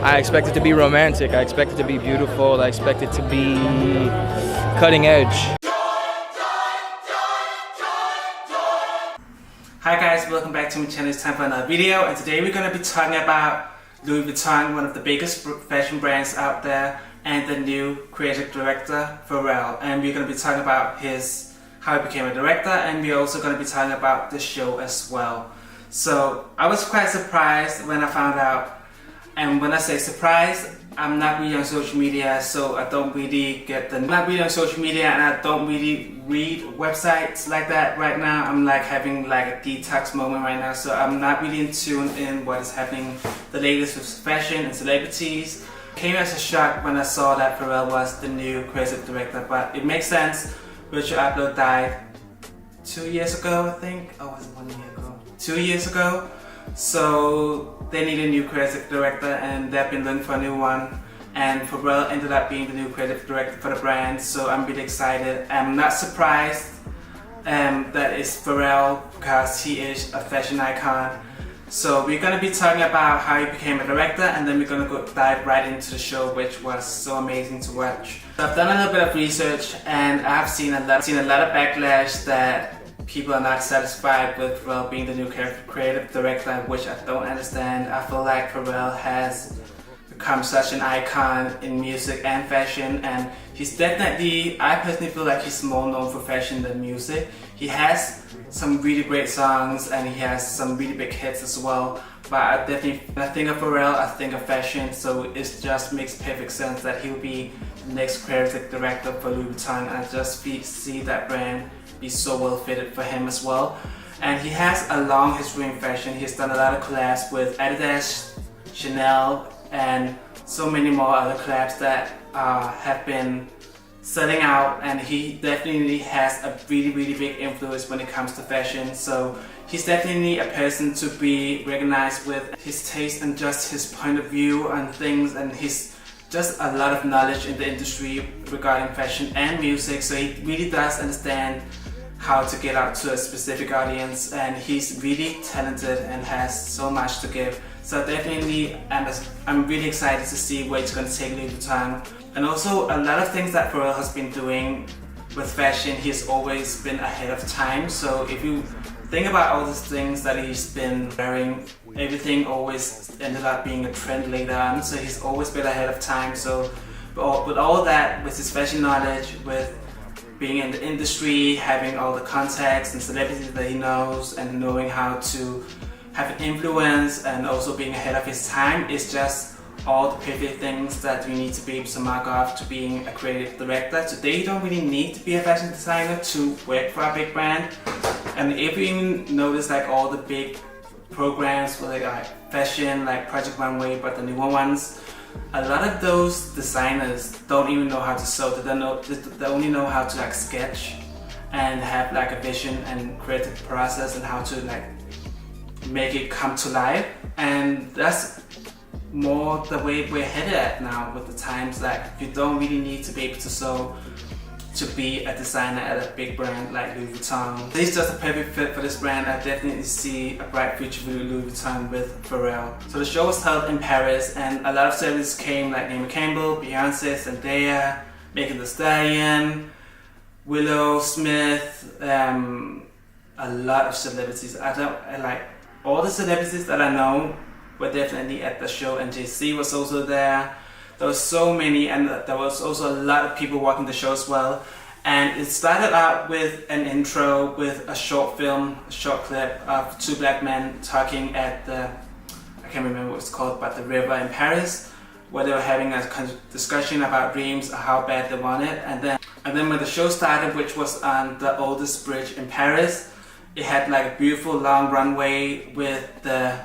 I expect it to be romantic, I expect it to be beautiful, I expect it to be cutting edge. Hi guys, welcome back to my channel. It's time for another video, and today we're going to be talking about Louis Vuitton, one of the biggest fashion brands out there, and the new creative director, Pharrel. And we're going to be talking about how he became a director, and we're also going to be talking about the show as well. So I was quite surprised when I found out, and when I say surprised, I'm not really on social media, so I don't really get I'm not really on social media, and I don't really read websites like that right now. I'm like having like a detox moment right now, so I'm not really in tune in what is happening, the latest with fashion and celebrities. It came as a shock when I saw that Pharrel was the new creative director, but it makes sense. Virgil died 2 years ago, I think. Oh, was it 1 year ago? 2 years ago. So they need a new creative director, and they've been looking for a new one, and Pharrel ended up being the new creative director for the brand, so I'm really excited. I'm not surprised that it's Pharrel, because he is a fashion icon. So we're going to be talking about how he became a director, and then we're going to dive right into the show, which was so amazing to watch. So I've done a little bit of research, and I've seen a lot of backlash that people are not satisfied with Pharrel being the new creative director, which I don't understand. I feel like Pharrel has become such an icon in music and fashion, and he's definitely, I personally feel like he's more known for fashion than music. He has some really great songs, and he has some really big hits as well, but I definitely, when I think of Pharrel, I think of fashion, so it just makes perfect sense that he'll be the next creative director for Louis Vuitton. I just see that brand be so well fitted for him as well. And he has a long history in fashion. He's done a lot of collabs with Adidas, Chanel, and so many more other collabs that have been selling out, and he definitely has a really big influence when it comes to fashion. So he's definitely a person to be recognized with his taste and just his point of view on things, and he's just a lot of knowledge in the industry regarding fashion and music, so he really does understand how to get out to a specific audience, and he's really talented and has so much to give. So definitely I'm really excited to see where it's going to take Louis Vuitton. And also a lot of things that Pharrel has been doing with fashion, he's always been ahead of time. So if you think about all these things that he's been wearing, everything always ended up being a trend later on, so he's always been ahead of time. So with all that, with his fashion knowledge, with being in the industry, having all the contacts and celebrities that he knows, and knowing how to have an influence, and also being ahead of his time, is just all the perfect things that you need to be able to mark off to being a creative director. Today you don't really need to be a fashion designer to work for a big brand. And if you even notice like all the big programs for like fashion, like Project Runway, but the newer ones, a lot of those designers don't even know how to sew. They only know how to like sketch and have like a vision and creative process, and how to like make it come to life. And that's more the way we're headed at now with the times. Like you don't really need to be able to sew to be a designer at a big brand like Louis Vuitton. He's just a perfect fit for this brand. I definitely see a bright future with Louis Vuitton with Pharrel. So the show was held in Paris, and a lot of celebrities came, like Naomi Campbell, Beyonce, Zendaya, Megan Thee Stallion, Willow Smith, a lot of celebrities. Like all the celebrities that I know were definitely at the show, and Jay-Z was also there. There was so many, and there was also a lot of people watching the show as well. And it started out with an intro with a short film, a short clip of two black men talking at the, I can't remember what it's called, but the river in Paris, where they were having a discussion about dreams, how bad they wanted. And then when the show started, which was on the oldest bridge in Paris, it had like a beautiful long runway with the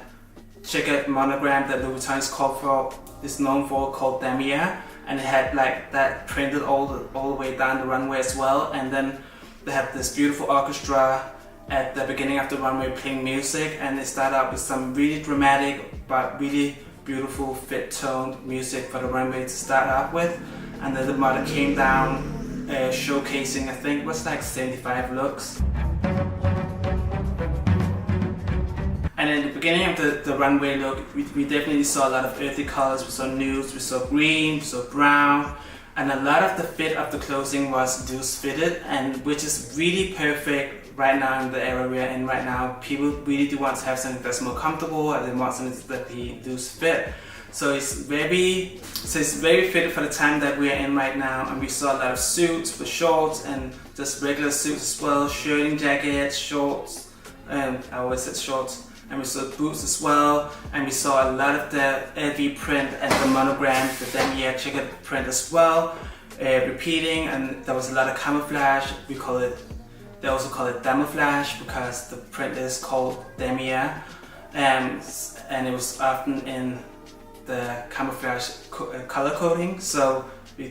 checkered monogram that Louis Vuitton is known for, called Damier, and it had like that printed all the way down the runway as well. And then they had this beautiful orchestra at the beginning of the runway playing music, and it started out with some really dramatic but really beautiful fit-toned music for the runway to start off with. And then the model came down showcasing, I think it was like 75 looks. And in the beginning of the runway look, we definitely saw a lot of earthy colors. We saw nudes, we saw green, we saw brown, and a lot of the fit of the clothing was loose fitted, and which is really perfect right now in the era we are in right now. People really do want to have something that's more comfortable, and they want something that be loose fit. So it's very fitted for the time that we are in right now, and we saw a lot of suits with shorts and just regular suits as well, shirting jackets, shorts. I always said shorts, and we saw boots as well, and we saw a lot of the LV print and the monogram, the damier checkered print as well, repeating, and there was a lot of camouflage. They also call it camouflage because the print is called damier, and it was often in the camouflage color coding, so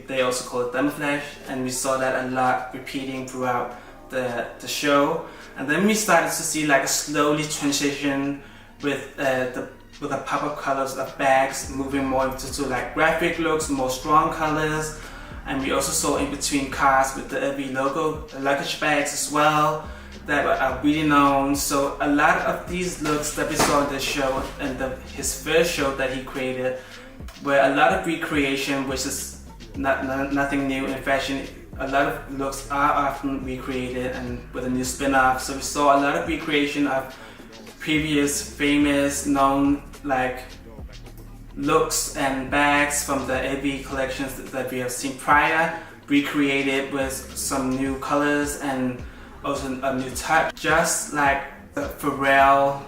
they also call it camouflage, and we saw that a lot repeating throughout the show. And then we started to see like a slowly transition with the pop-up colors of bags moving more into like graphic looks, more strong colors. And we also saw in between cars with the LV logo, luggage bags as well, that are really known. So a lot of these looks that we saw in this show and his first show that he created were a lot of recreation, which is nothing new in fashion. A lot of looks are often recreated and with a new spin-off. So we saw a lot of recreation of previous famous known like looks and bags from the LV collections that we have seen prior, recreated with some new colors and also a new touch, just like the Pharrel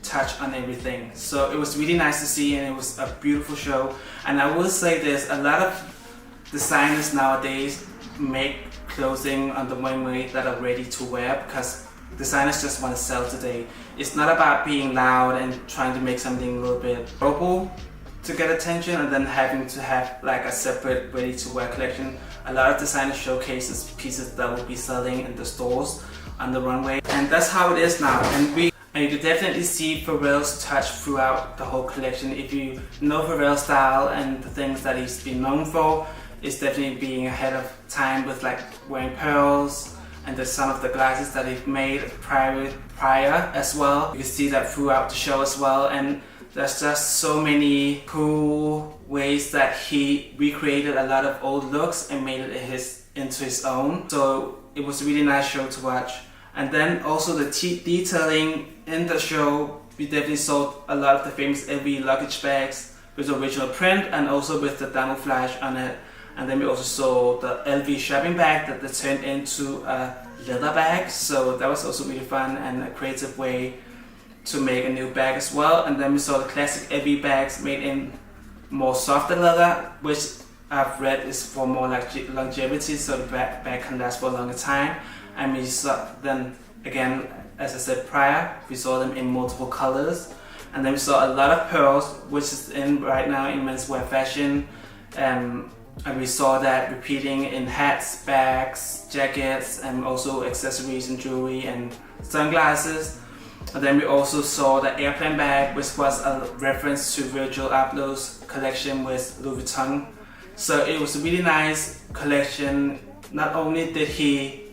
touch on everything. So it was really nice to see, and it was a beautiful show. And I will say this, a lot of designers nowadays make clothing on the runway that are ready to wear because designers just want to sell today. It's not about being loud and trying to make something a little bit global to get attention and then having to have like a separate ready to wear collection. A lot of designers showcases pieces that will be selling in the stores on the runway, and that's how it is now. And you can definitely see Pharrel's touch throughout the whole collection. If you know Pharrel's style and the things that he's been known for, it's definitely being ahead of time with like wearing pearls and there's some of the glasses that he made prior as well. You can see that throughout the show as well, and there's just so many cool ways that he recreated a lot of old looks and made it into his own. So it was a really nice show to watch. And then also the detailing in the show, we definitely saw a lot of the famous LV luggage bags with the original print and also with the camouflage on it. And then we also saw the LV shopping bag that they turned into a leather bag. So that was also really fun and a creative way to make a new bag as well. And then we saw the classic LV bags made in more softer leather, which I've read is for more like longevity, so the bag can last for a longer time. And we saw then again, as I said prior, we saw them in multiple colors. And then we saw a lot of pearls, which is in right now in menswear fashion. And we saw that repeating in hats, bags, jackets, and also accessories and jewelry and sunglasses. And then we also saw the airplane bag, which was a reference to Virgil Abloh's collection with Louis Vuitton. So it was a really nice collection. Not only did he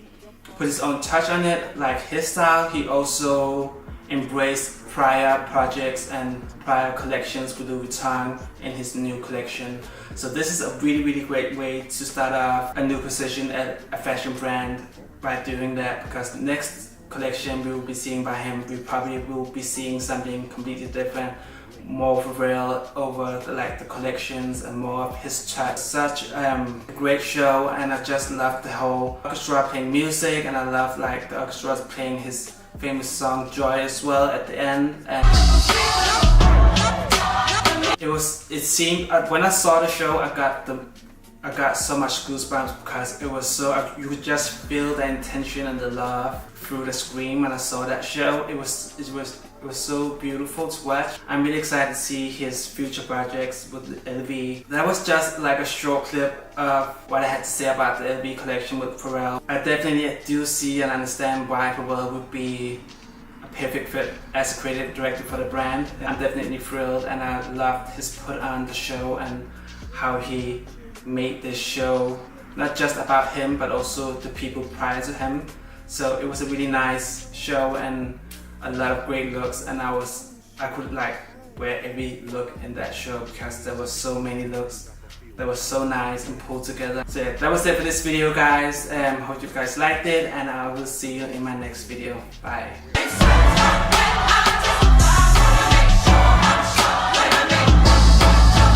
put his own touch on it, like his style, he also embraced prior projects and prior collections with Louis Vuitton in his new collection. So this is a really, really great way to start off a new position at a fashion brand by doing that, because the next collection we will be seeing by him, we probably will be seeing something completely different, more Pharrel over the collections and more of his touch. Such a great show, and I just love the whole orchestra playing music, and I love the orchestra playing his famous song Joy as well at the end. And it seemed when I saw the show, I got so much goosebumps because it was so, you could just feel the intention and the love through the screen when I saw that show. It was so beautiful to watch. I'm really excited to see his future projects with LV. That was just like a short clip of what I had to say about the LV collection with Pharrel. I definitely do see and understand why Pharrel would be a perfect fit as a creative director for the brand. I'm definitely thrilled, and I loved his put on the show and how he made this show not just about him but also the people prior to him. So it was a really nice show and a lot of great looks, and I was I could like wear every look in that show because there were so many looks that was so nice and pulled together. So yeah, that was it for this video, guys. Hope you guys liked it, and I will see you in my next video. Bye.